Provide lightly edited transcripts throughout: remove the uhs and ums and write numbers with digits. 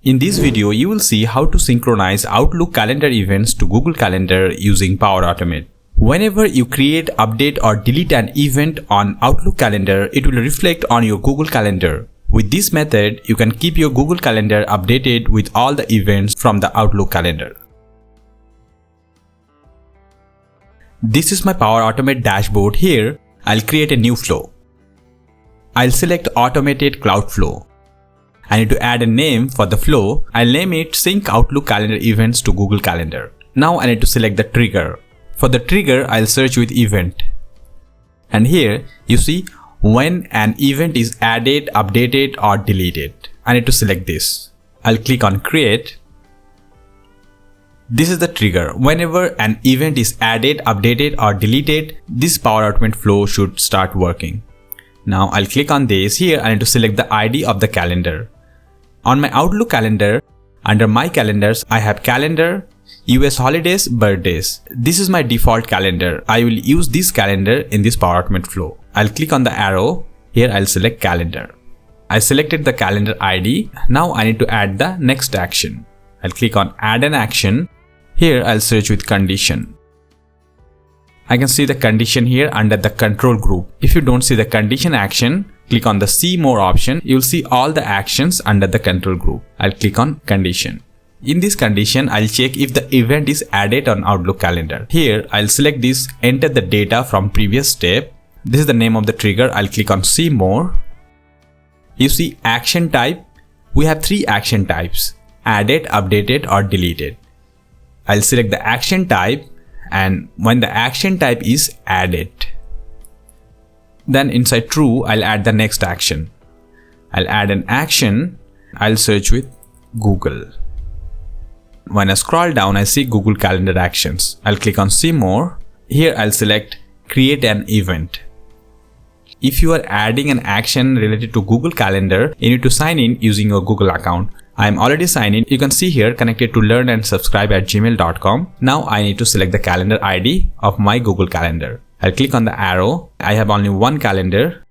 In this video, you will see how to synchronize Outlook calendar events to Google Calendar using Power Automate. Whenever you create, update or delete an event on Outlook Calendar, it will reflect on your Google Calendar. With this method, you can keep your Google Calendar updated with all the events from the Outlook Calendar. This is my Power Automate dashboard. Here, I'll create a new flow. I'll select Automated Cloud Flow. I need to add a name for the flow. I'll name it Sync Outlook Calendar Events to Google Calendar. Now I need to select the trigger. For the trigger, I'll search with Event. And here, you see when an event is added, updated or deleted. I need to select this. I'll click on Create. This is the trigger. Whenever an event is added, updated or deleted, this Power Automate flow should start working. Now I'll click on this. Here I need to select the ID of the calendar. On my Outlook calendar, under My Calendars, I have Calendar, US Holidays, Birthdays. This is my default calendar. I will use this calendar in this Power Automate flow. I'll click on the arrow. Here I'll select Calendar. I selected the calendar ID. Now I need to add the next action. I'll click on Add an Action. Here I'll search with Condition. I can see the condition here under the control group. If you don't see the condition action, click on the See More option. You'll see all the actions under the control group. I'll click on Condition. In this condition, I'll check if the event is added on Outlook calendar. Here, I'll select this, enter the data from previous step. This is the name of the trigger. I'll click on See More. You see action type. We have three action types: added, updated or deleted. I'll select the action type. And when the action type is added, then inside True, I'll add the next action. I'll add an action. I'll search with Google. When I scroll down, I see Google Calendar Actions. I'll click on See More. Here I'll select Create an Event. If you are adding an action related to Google Calendar, you need to sign in using your Google account. I am already signed in. You can see here connected to learnandsubscribe@gmail.com. Now I need to select the calendar ID of my Google Calendar. I'll click on the arrow. I have only one calendar.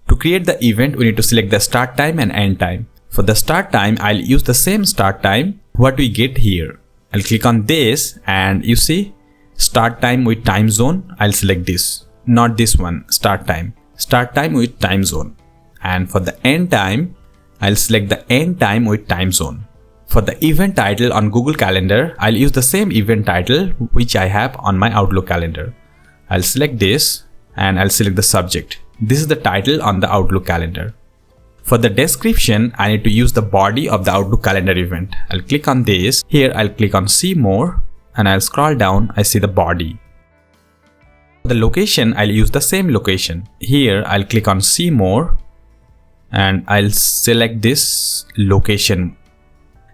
To create the event, we need to select the start time and end time. For the start time, I'll use the same start time what we get here. I'll click on this and you see start time with time zone. I'll select this, not this one, start time. Start time with time zone. And for the end time, I'll select the end time with time zone. For the event title on Google Calendar, I'll use the same event title which I have on my Outlook calendar. I'll select this and I'll select the subject. This is the title on the Outlook calendar. For the description, I need to use the body of the Outlook calendar event. I'll click on this. Here I'll click on See More and I'll scroll down. I see the body. For the location, I'll use the same location. Here I'll click on See More. And I'll select this location.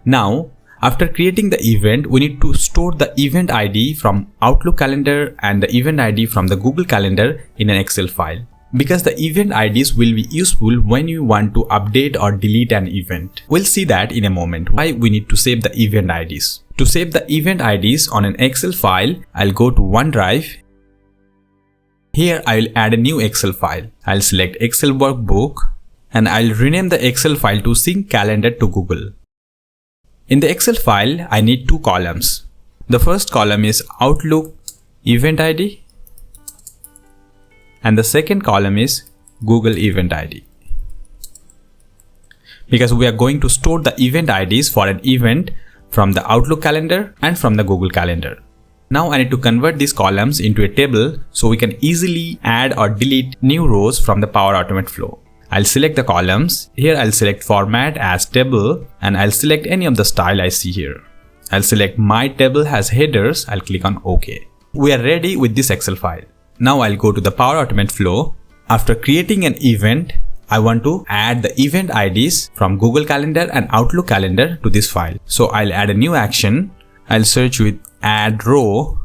Now, after creating the event, we need to store the event ID from Outlook calendar and the event ID from the Google Calendar in an Excel file. Because the event IDs will be useful when you want to update or delete an event. We'll see that in a moment, why we need to save the event IDs. To save the event IDs on an Excel file, I'll go to OneDrive. Here I'll add a new Excel file. I'll select Excel Workbook. And I'll rename the Excel file to Sync Calendar to Google. In the Excel file, I need two columns. The first column is Outlook Event ID. And the second column is Google Event ID. Because we are going to store the event IDs for an event from the Outlook calendar and from the Google Calendar. Now I need to convert these columns into a table so we can easily add or delete new rows from the Power Automate flow. I'll select the columns. Here I'll select Format as Table and I'll select any of the style I see here. I'll select My Table has Headers. I'll click on OK. We are ready with this Excel file. Now I'll go to the Power Automate flow. After creating an event, I want to add the event IDs from Google Calendar and Outlook Calendar to this file. So I'll add a new action. I'll search with Add Row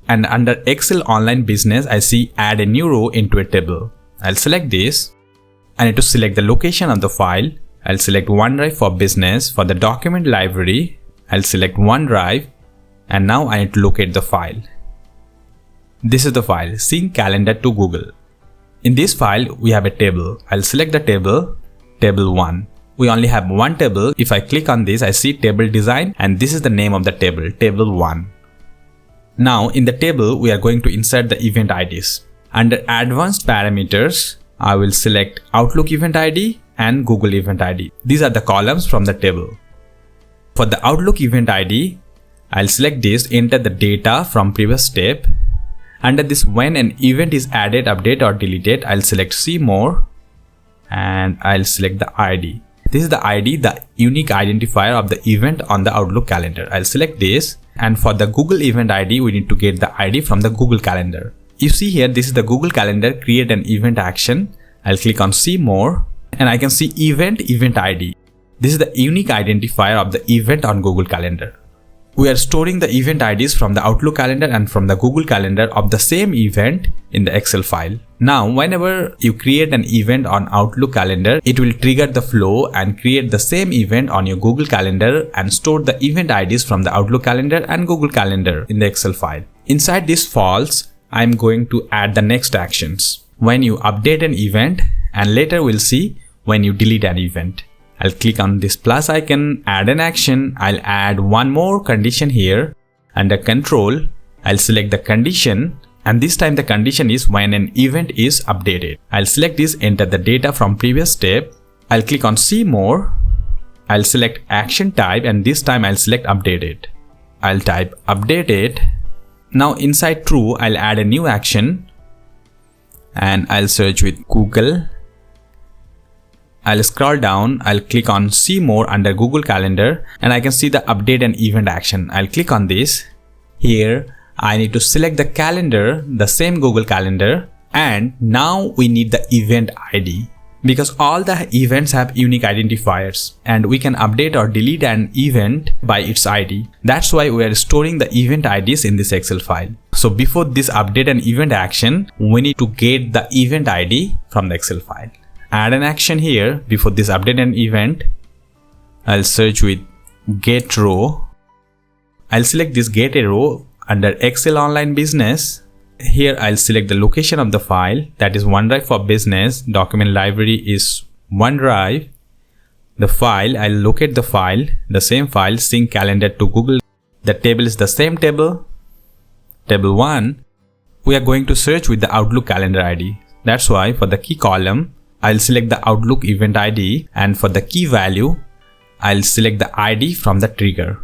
and under Excel Online Business, I see Add a new row into a table. I'll select this. I need to select the location of the file. I'll select OneDrive for Business. For the document library, I'll select OneDrive. And now I need to locate the file. This is the file, Sync Calendar to Google. In this file, we have a table. I'll select the table, Table 1. we only have one table. If I click on this, I see table design, and this is the name of the table, table 1. Now in the table, we are going to insert the event IDs. Under advanced parameters, I will select Outlook event ID and Google event ID. These are the columns from the table. For the Outlook event ID, I'll select this, enter the data from previous step. Under this, when an event is added, updated or deleted, I'll select see more and I'll select the ID. This is the ID, the unique identifier of the event on the Outlook calendar. I'll select this, and for the Google event ID, we need to get the ID from the Google calendar. You see here, this is the Google calendar, create an event action. I'll click on see more and I can see event ID. This is the unique identifier of the event on Google calendar. We are storing the event IDs from the Outlook calendar and from the Google calendar of the same event in the Excel file. Now, whenever you create an event on Outlook calendar, it will trigger the flow and create the same event on your Google calendar and store the event IDs from the Outlook calendar and Google calendar in the Excel file. Inside this false, I'm going to add the next actions. When you update an event, and later we'll see when you delete an event. I'll click on this plus icon, add an action. I'll add one more condition here. Under control, I'll select the condition, and this time the condition is when an event is updated. I'll select this, enter the data from previous step. I'll click on see more. I'll select action type, and this time I'll select updated. I'll type updated. Now inside true, I'll add a new action and I'll search with Google. I'll scroll down, I'll click on see more under Google calendar, and I can see the update and event action. I'll click on this. Here I need to select the calendar, the same Google calendar, and now we need the event ID because all the events have unique identifiers and we can update or delete an event by its ID. That's why we are storing the event IDs in this Excel file. So before this update and event action, we need to get the event ID from the Excel file. Add an action here before this update and event. I'll search with get row. I'll select this get a row under Excel Online Business. Here I'll select the location of the file, that is OneDrive for Business. Document library is OneDrive. The file, I'll locate the file, the same file, sync calendar to Google. The table is the same table, table 1. We are going to search with the Outlook calendar ID. That's why for the key column, I'll select the Outlook event ID, and for the key value, I'll select the ID from the trigger.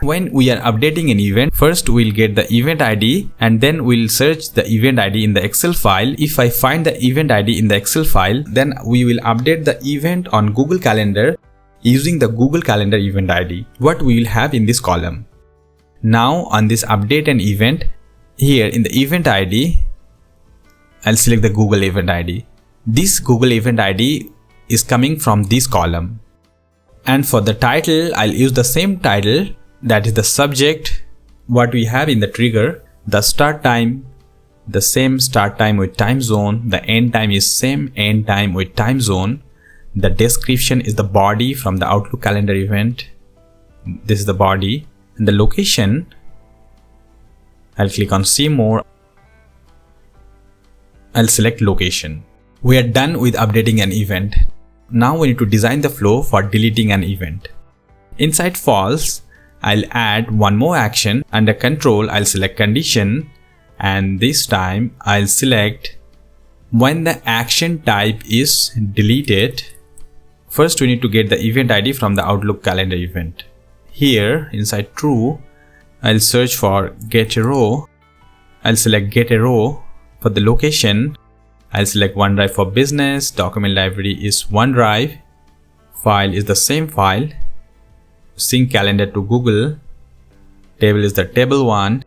When we are updating an event, first we'll get the event ID and then we'll search the event ID in the Excel file. If I find the event ID in the Excel file, then we will update the event on Google Calendar using the Google Calendar event ID, what we will have in this column. Now on this update an event, here in the event ID, I'll select the Google event ID. This Google event ID is coming from this column. And for the title, I'll use the same title, that is the subject, what we have in the trigger, the start time, the same start time with time zone, the end time is same end time with time zone, the description is the body from the Outlook calendar event, this is the body, and the location, I'll click on see more, I'll select location. We are done with updating an event. Now we need to design the flow for deleting an event. Inside false, I'll add one more action. Under control, I'll select condition, and this time I'll select when the action type is deleted. First we need to get the event ID from the Outlook calendar event. Here inside true, I'll search for get a row. I'll select get a row. For the location, I'll select OneDrive for Business. Document library is OneDrive. File is the same file. Sync calendar to Google. Table is the table 1.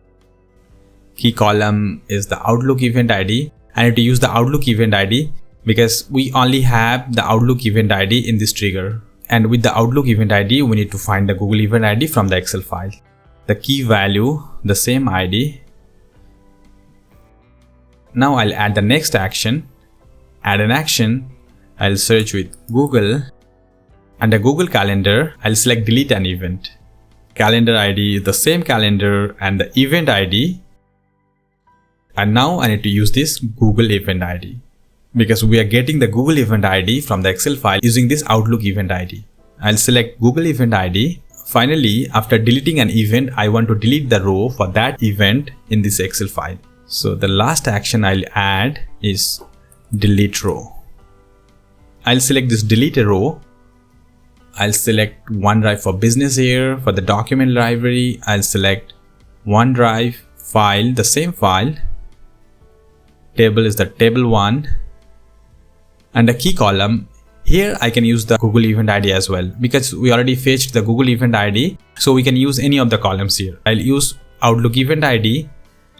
Key column is the Outlook event ID. I need to use the Outlook event ID because we only have the Outlook event ID in this trigger. And with the Outlook event ID, we need to find the Google event ID from the Excel file. The key value, the same ID. Now I'll add the next action. Add an action. I'll search with Google. Under Google Calendar, I'll select delete an event. Calendar ID is the same calendar and the event ID. And now I need to use this Google event ID. because we are getting the Google Event ID from the Excel file using this Outlook Event ID. I'll select Google Event ID. Finally, after deleting an event, I want to delete the row for that event in this Excel file. So the last action I'll add is delete row. I'll select this delete a row. I'll select OneDrive for business here. For the document library, I'll select OneDrive file, the same file. Table is the table 1. And the key column, here I can use the Google Event ID as well because we already fetched the Google Event ID. So we can use any of the columns here. I'll use Outlook Event ID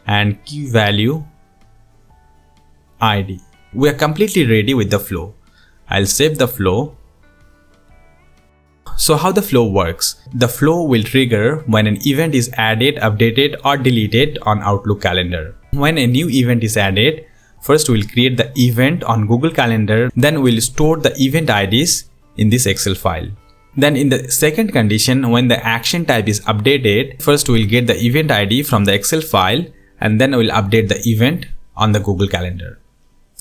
and key value ID. We are completely ready with the flow. I'll save the flow. So how the flow works? The flow will trigger when an event is added, updated or deleted on Outlook calendar. When a new event is added, first we'll create the event on Google Calendar, then we'll store the event IDs in this Excel file. Then in the second condition, when the action type is updated, first we'll get the event ID from the Excel file and then we'll update the event on the Google Calendar.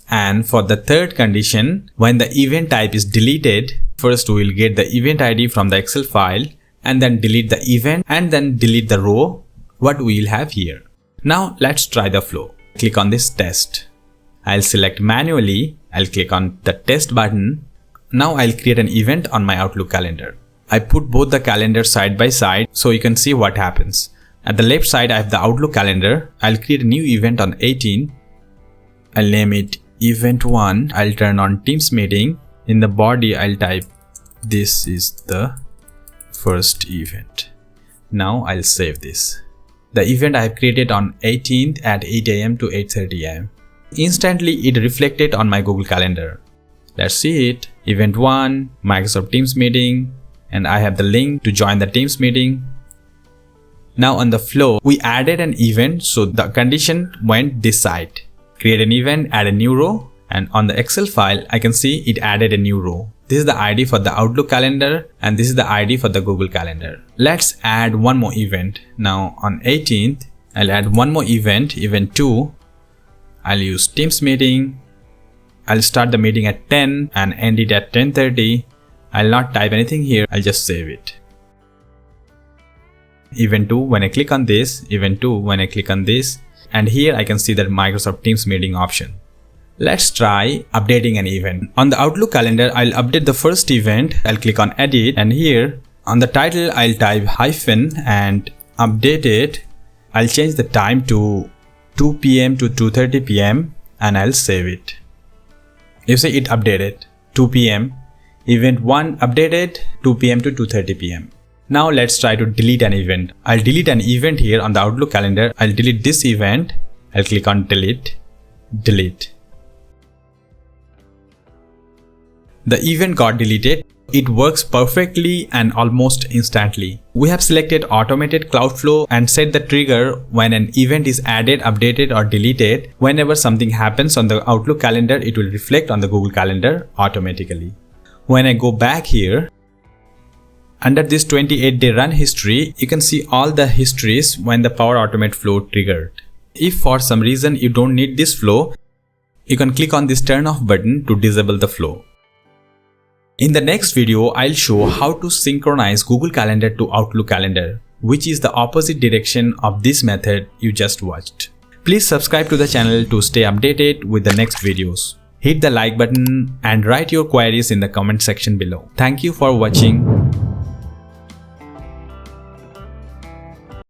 And for the third condition, when the event type is deleted, first we'll get the event ID from the Excel file and then delete the event and then delete the row what we'll have here. Now let's try the flow. Click on this test. I'll select manually. I'll click on the test button. Now I'll create an event on my Outlook calendar. I put both the calendars side by side so you can see what happens. At the left side I have the Outlook calendar. I'll create a new event on 18. I'll name it Event 1. I'll turn on Teams meeting. In the body I'll type this is the first event. Now I'll save this. The event I have created on 18th at 8 AM to 8:30 AM. Instantly it reflected on my Google Calendar. Let's see it. Event 1, Microsoft Teams meeting, and I have the link to join the Teams meeting. Now on the flow, we added an event, so the condition went this side. Create an event, add a new row, and on the Excel file, I can see it added a new row. This is the ID for the Outlook calendar and this is the ID for the Google Calendar. Let's add one more event. Now on 18th, I'll add one more event, event 2. I'll use Teams meeting. I'll start the meeting at 10 and end it at 10:30. I'll not type anything here. I'll just save it. Event 2, when I click on this, event 2, when I click on this, and here I can see that Microsoft Teams meeting option. Let's try updating an event. On the Outlook calendar, I'll update the first event. I'll click on edit and here on the title, I'll type hyphen and update it. I'll change the time to 2 PM to 2:30 PM and I'll save it. You see it updated 2 PM. Event 1 updated 2 PM to 2:30 PM. Now let's try to delete an event. I'll delete an event here on the Outlook calendar. I'll delete this event. I'll click on delete. Delete. The event got deleted. It works perfectly and almost instantly. We have selected automated cloud flow and set the trigger when an event is added, updated or deleted. Whenever something happens on the Outlook calendar, it will reflect on the Google Calendar automatically. When I go back here, under this 28-day run history, you can see all the histories when the Power Automate flow triggered. If for some reason you don't need this flow, you can click on this turn off button to disable the flow. In the next video, I'll show how to synchronize Google Calendar to Outlook Calendar, which is the opposite direction of this method you just watched. Please subscribe to the channel to stay updated with the next videos. Hit the like button and write your queries in the comment section below. Thank you for watching.